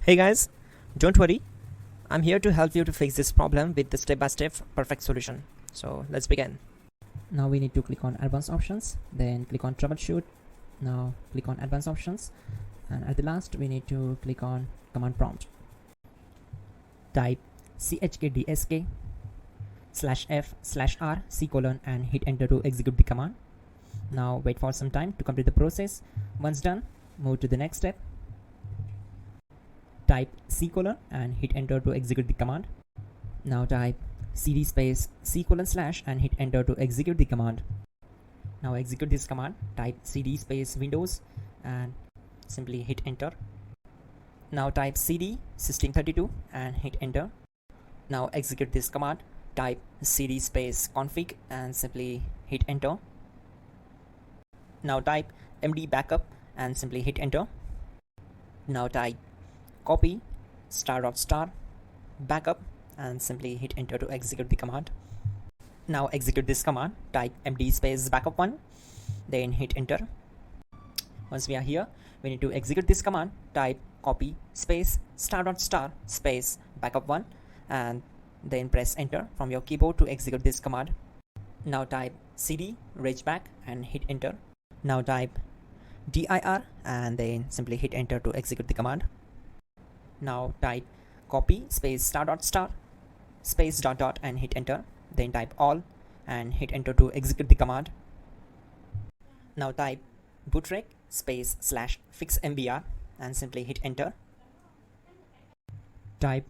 Hey guys, don't worry, I'm here to help you to fix this problem with the step-by-step perfect solution. So let's begin. Now we need to click on advanced options, then click on troubleshoot. Now click on advanced options, and at the last we need to click on command prompt. Type /f/r/c : and hit enter to execute the command. Now wait for some time to complete the process. Once done, move to the next step. Type c : and hit enter to execute the command. Now type cd space c : / and hit enter to execute the command. Now execute this command. Type cd space Windows and simply hit enter. Now type cd Srttrail.Txt and hit enter. Now execute this command. Type cd space config and simply hit enter. Now type md backup and simply hit enter. Now type copy *.* backup and simply hit enter to execute the command. Now execute this command. Type md space backup1, then hit enter. Once we are here, we need to execute this command. Type copy space *.* space backup1 and then press enter from your keyboard to execute this command. Now type cd regback and hit enter. Now type dir and then simply hit enter to execute the command. Now type copy space *.* space .. and hit enter. Then type all and hit enter to execute the command. Now type bootrec space /fixmbr and simply hit enter. Type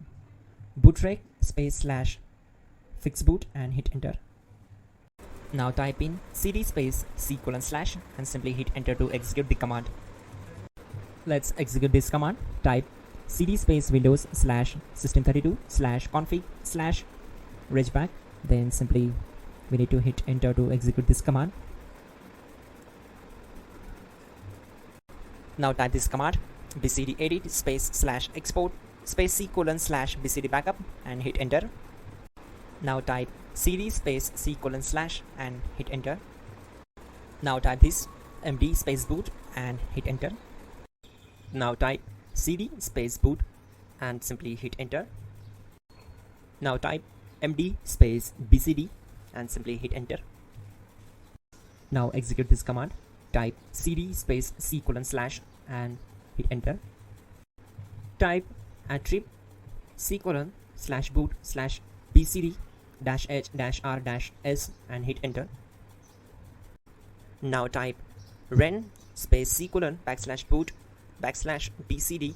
bootrec space /fixboot and hit enter. Now type in cd space c : / and simply hit enter to execute the command. Let's execute this command. Type cd space Windows /system32 /config /regback. Then simply we need to hit enter to execute this command. Now type this command bcd edit space /export space c : / bcd backup and hit enter. Now type cd space c : / and hit enter. Now type this md space boot and hit enter. Now type cd space boot and simply hit enter. Now type md space bcd and simply hit enter. Now execute this command. Type cd space c : / and hit enter. Type attrib c : / boot bcd -h-r-s and hit enter. Now type ren space c : / boot /bcd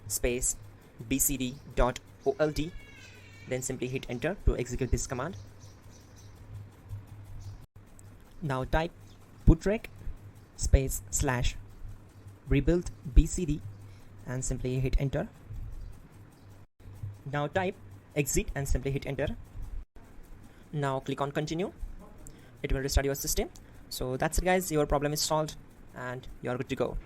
space bcd.old. Then simply hit enter to execute this command. Now type bootrec space /rebuild bcd and simply hit enter. Now type exit and simply hit enter. Now click on continue. It will restart your system. So that's it guys, your problem is solved and you're good to go.